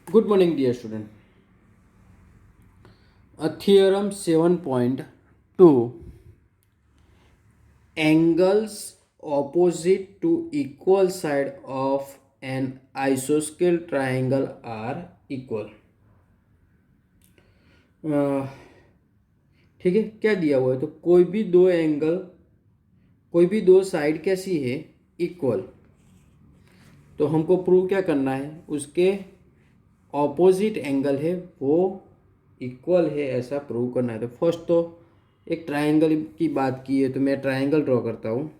Good morning, dear student. Theorem 7.2. Angles opposite to equal side of an isosceles triangle are equal. ठीक है, क्या दिया हुआ है? तो कोई भी दो साइड कैसी है? इक्वल। तो हमको प्रूव क्या करना है? उसके ऑपोजिट एंगल है वो इक्वल है, ऐसा प्रूव करना है। तो फर्स्ट तो एक ट्रायंगल की बात की है, तो मैं ट्रायंगल ड्रॉ करता हूँ।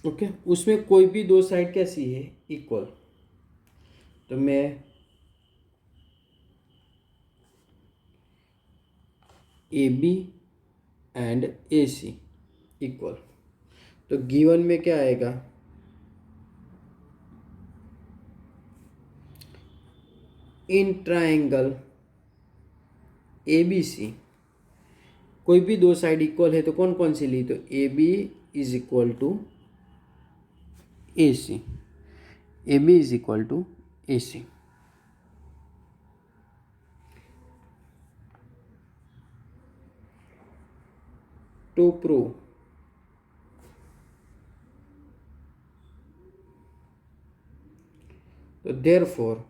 ओके, उसमें कोई भी दो साइड कैसी है? इक्वल। तो मैं A B and A C equal. तो गिवन में क्या आएगा? इन ट्रायंगल ए बी सी कोई भी दो साइड इक्वल है तो कौन कौन सी ली? तो A B is equal to A C, A B is equal to A C. To prove तो देयरफॉर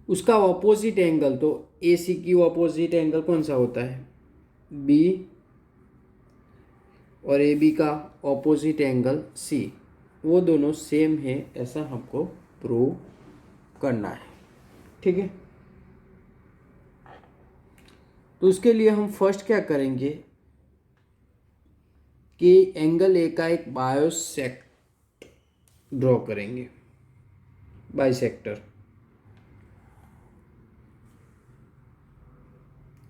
उसका ऑपोजिट एंगल, तो ए सी की ऑपोजिट एंगल कौन सा होता है? बी, और ए बी का ऑपोजिट एंगल सी, वो दोनों सेम है, ऐसा हमको प्रूव करना है। ठीक है, तो उसके लिए हम फर्स्ट क्या करेंगे कि एंगल ए का एक बायोसेक्ट ड्रॉ करेंगे, बाइसेक्टर।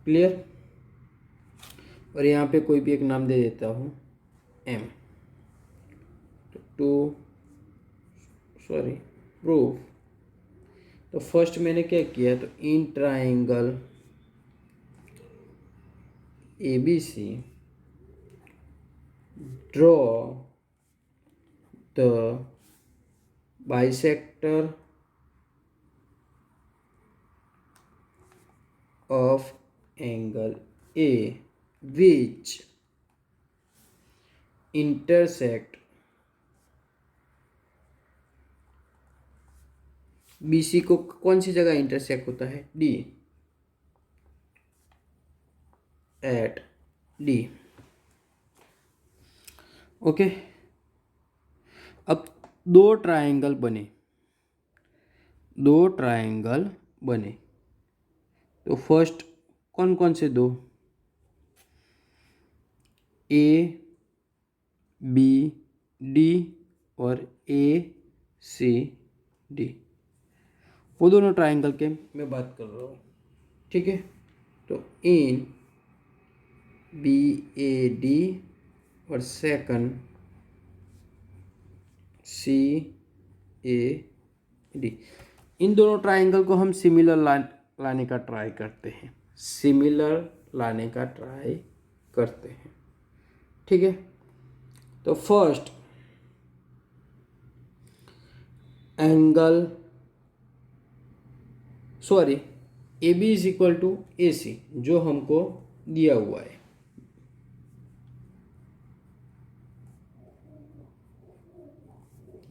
क्लियर? और यहाँ पे कोई भी एक नाम दे देता हूँ एम। To sorry proof. तो फर्स्ट मैंने क्या किया? तो in triangle A B C draw the bisector of angle A which intersect BC को कौन सी जगह इंटरसेक्ट होता है? D, at D। ओके, अब दो ट्रायंगल बने। तो फर्स्ट कौन कौन से दो? ए बी डी और ए सी डी, वो दोनों ट्रायंगल के मैं बात कर रहा हूँ। ठीक है, तो इन बी ए डी और सेकंड सी ए डी, इन दोनों ट्रायंगल को हम सिमिलर लाने का ट्राई करते हैं। ठीक है, तो first angle A B is equal to A C, जो हमको दिया हुआ है।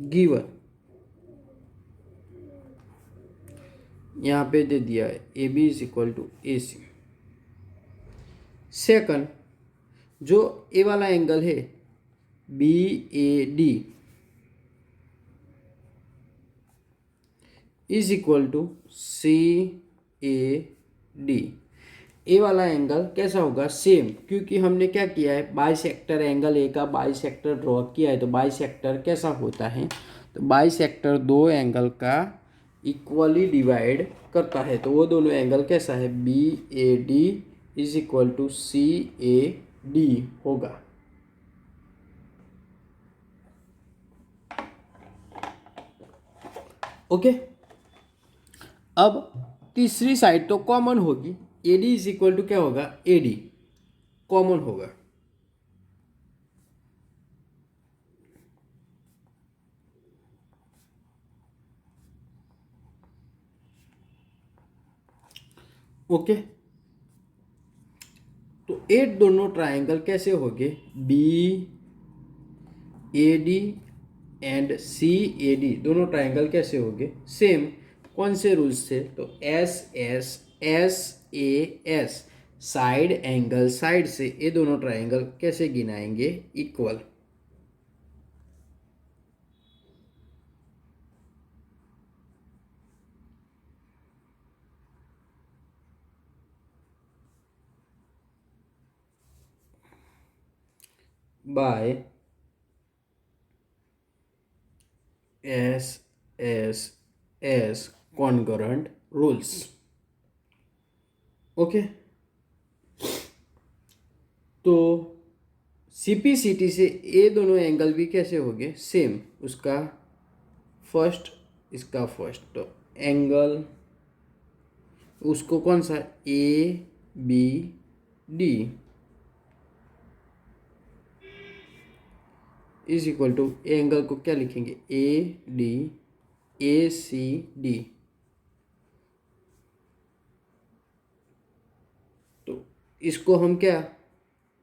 गिवन यहाँ पे दे दिया है A B is equal to A C. Second, जो ए वाला एंगल है B A D is equal to C A D. A वाला एंगल कैसा होगा? सेम, क्योंकि हमने क्या किया है? बाइसेक्टर एंगल ए का बाइसेक्टर ड्रॉ किया है। तो बाइसेक्टर कैसा होता है? तो बाइसेक्टर दो एंगल का इक्वली डिवाइड करता है। तो वो दोनों एंगल कैसा है? B A D is equal to C A D होगा। ओके, अब तीसरी साइड तो कॉमन होगी, एडी इज इक्वल टू क्या होगा, एडी कॉमन होगा। ओके, तो एट दोनों ट्राइंगल कैसे होंगे, B A D and C A D दोनों ट्राइंगल कैसे होंगे, सेम। कौन से रूल्स थे, तो S S S A S, side angle side से ये दोनों ट्राइंगल कैसे गिनाएंगे, equal. By S S S concurrent rules. Okay, तो सीपीसीटी से ये दोनों एंगल भी कैसे हो गए, सेम। उसका फर्स्ट, इसका फर्स्ट, तो एंगल उसको कौन सा, A B D is equal to, angle को क्या लिखेंगे, ए डी ए सी डी। तो इसको हम क्या,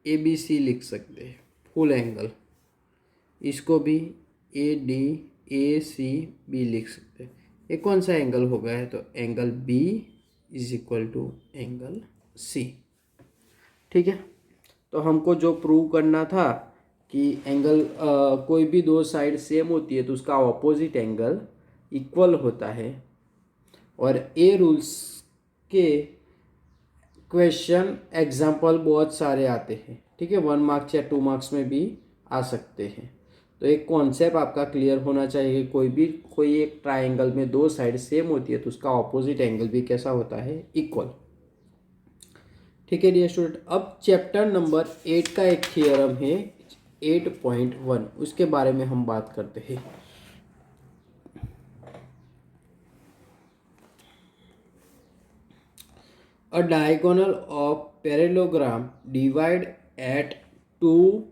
ए बी सी लिख सकते हैं, फुल एंगल। इसको भी ए डी ए सी बी लिख सकते हैं। ये कौन सा एंगल हो गया है, तो angle B is equal to angle C. ठीक है, तो हमको जो प्रूव करना था कि एंगल कोई भी दो साइड सेम होती है तो उसका ऑपोजिट एंगल इक्वल होता है, और ए रूल्स के क्वेश्चन एग्जाम्पल बहुत सारे आते हैं। ठीक है, 1 मार्क्स या 2 मार्क्स में भी आ सकते हैं। तो एक कॉन्सेप्ट आपका क्लियर होना चाहिए, कोई एक ट्राइंगल में दो साइड सेम होती है तो उसका ऑपोजिट एंगल भी कैसा होता है, इक्वल। ठीक है डियर स्टूडेंट, अब चैप्टर नंबर 8 का एक थियरम है 8.1, उसके बारे में हम बात करते हैं। A diagonal of parallelogram divide at two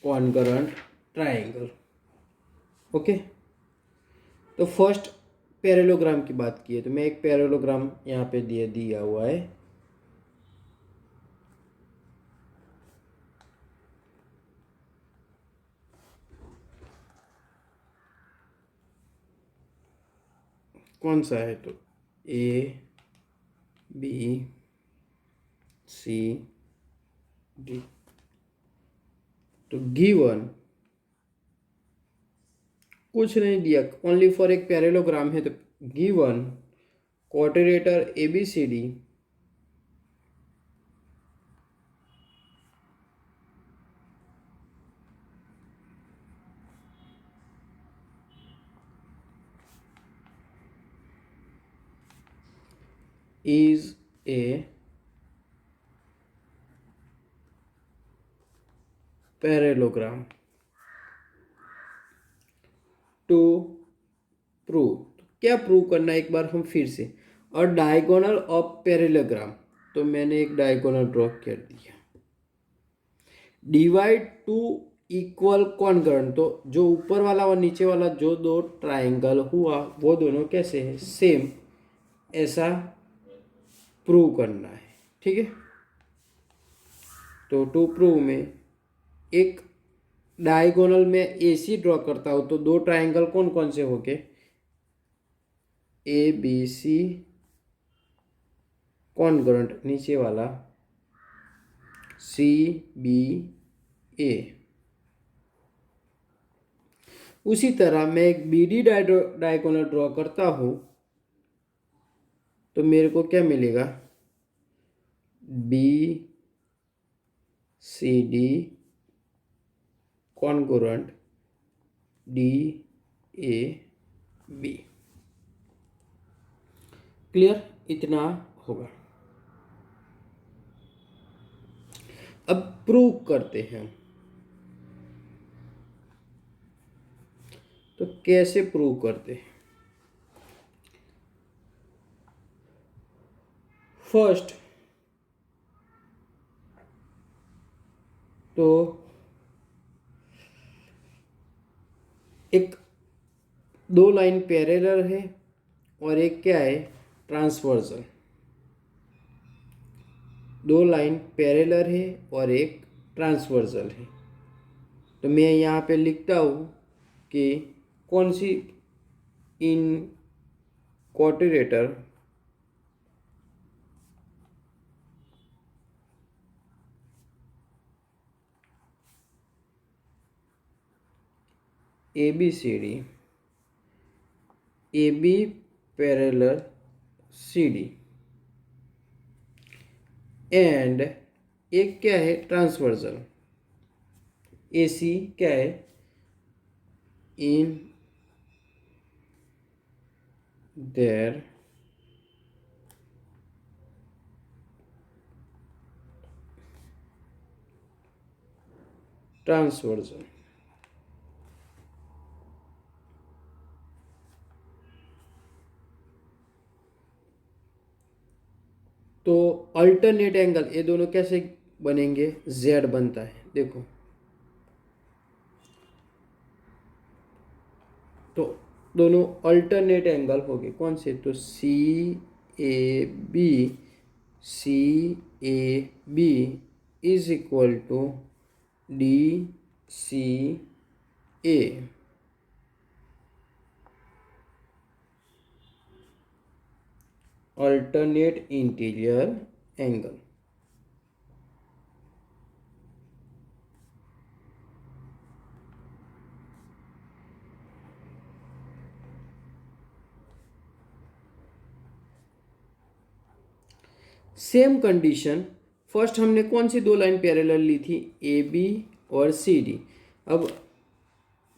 congruent triangle। Okay, तो फर्स्ट पैरेललोग्राम की बात की है, तो मैं एक पैरेललोग्राम यहाँ पे दिया हुआ है। कौन सा है, तो ए बी सी डी। तो गिवन कुछ नहीं दिया, ओनली फॉर एक पैरेललोग्राम है, तो given quadrilateral A B C D is a parallelogram to prove. क्या प्रूव करना है, एक बार हम फिर से, और डायगोनल ऑफ पैरेललोग्राम, तो मैंने एक डायगोनल ड्रॉ कर दिया। डिवाइड टू इक्वल कॉन्ग्रुएंट, तो जो ऊपर वाला और नीचे वाला जो दो ट्राइंगल हुआ वो दोनों कैसे है, सेम, ऐसा प्रूव करना है। ठीक है, तो टू प्रूव में एक डायगोनल में एसी ड्रॉ करता हूँ, तो दो ट्राइंगल कौन कौन से हो गए, ए बी सी कॉन्ग्रुएंट, नीचे वाला सी बी ए। उसी तरह मैं एक बी डी डायगोनल ड्रॉ करता हूँ, तो मेरे को क्या मिलेगा, B C D congruent D A B. Clear, इतना होगा। अब प्रूव करते हैं, तो कैसे प्रूव करते हैं, फर्स्ट तो एक दो लाइन पैरेलल है और एक क्या है, ट्रांसवर्सल। दो लाइन पैरेलल है और एक ट्रांसवर्सल है। तो मैं यहाँ पे लिखता हूँ कि कौन सी in quadrilateral ABCD, AB parallel CD and एक क्या है, ट्रांसवर्सल। AC क्या है, इन देयर ट्रांसवर्सल। तो अल्टरनेट एंगल ये दोनों कैसे बनेंगे, Z बनता है देखो। तो दोनों अल्टरनेट एंगल हो गए कौन से, तो CAB is equal to DCA। Alternate interior angle. Same condition, first हमने कौन सी दो लाइन पैरेलल ली थी, AB और CD। अब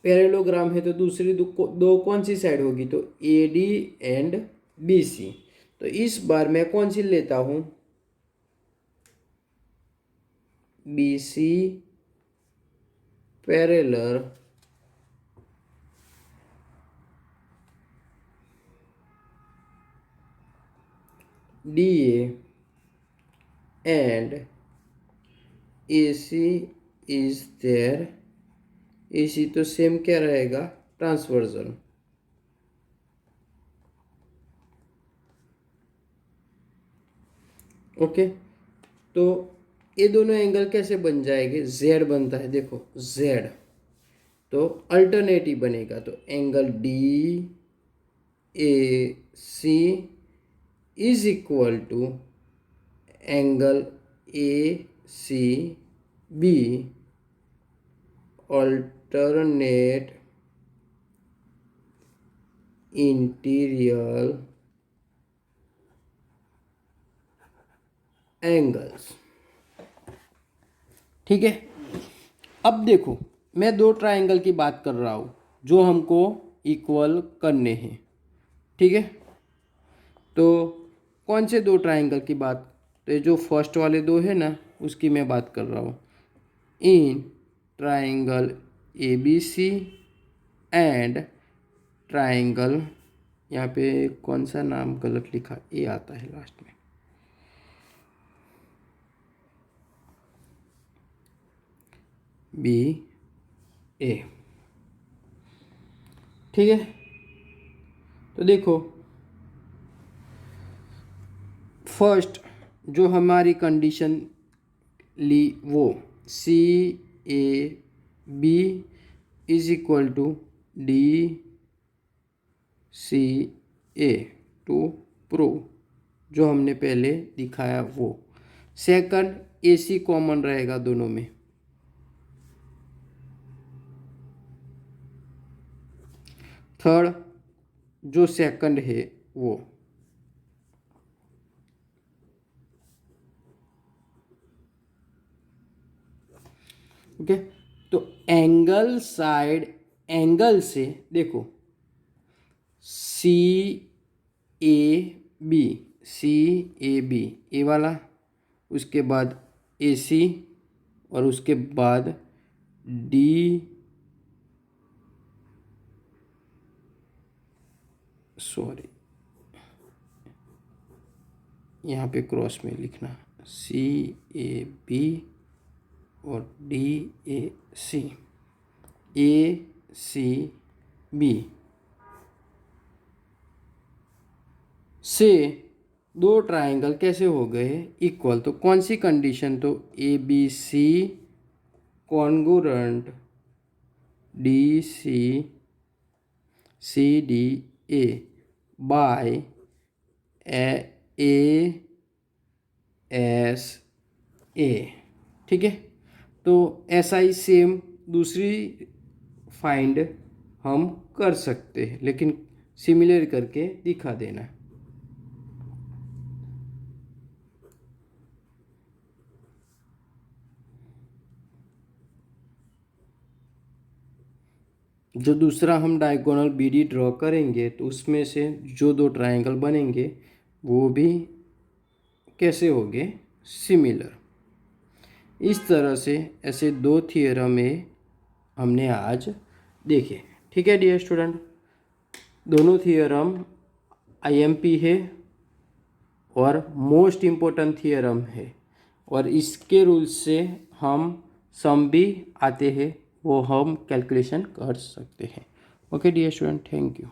पैरेलोग्राम है तो दूसरी दो कौन सी साइड होगी, तो AD एंड BC। तो इस बार मैं कौन सी लेता हूँ, BC parallel DA and AC is there. AC तो सेम क्या रहेगा, ट्रांसवर्सल। ओके, तो ये दोनों एंगल कैसे बन जाएंगे, Z बनता है देखो Z। तो अल्टरनेटिव बनेगा, तो angle DAC is equal to angle ACB alternate interior angles. ठीक है, अब देखो मैं दो ट्रायंगल की बात कर रहा हूँ जो हमको इक्वल करने हैं। ठीक है, तो कौन से दो ट्रायंगल की बात, तो ये जो फर्स्ट वाले दो है ना उसकी मैं बात कर रहा हूँ। In triangle ABC and triangle, यहाँ पे कौन सा नाम गलत लिखा, ए आता है लास्ट में, BA। ठीक है, तो देखो फर्स्ट जो हमारी कंडीशन ली वो CAB is equal to DCA to prove, जो हमने पहले दिखाया वो। सेकंड AC कॉमन रहेगा दोनों में। थर्ड जो सेकंड है वो। ओके, तो एंगल साइड एंगल से देखो CAB ए वाला, उसके बाद AC और उसके बाद यहाँ पे क्रॉस में लिखना सी ए बी और डी ए सी बी से दो ट्रायंगल कैसे हो गए इक्वल। तो कौन सी कंडीशन, तो A B C congruent D C D A by A S A. ठीक है, तो ऐसा ही सेम दूसरी फाइंड हम कर सकते हैं, लेकिन सिमिलर करके दिखा देना। जो दूसरा हम डायगोनल बी डी ड्रॉ करेंगे तो उसमें से जो दो ट्रायंगल बनेंगे वो भी कैसे होंगे, सिमिलर। इस तरह से ऐसे दो थियरम हमने आज देखे। ठीक है डियर स्टूडेंट, दोनों थियरम आईएमपी है और मोस्ट इम्पोर्टेंट थियरम है, और इसके रूल्स से हम सम भी आते हैं, वो हम कैलकुलेशन कर सकते हैं। Okay dear student, thank you.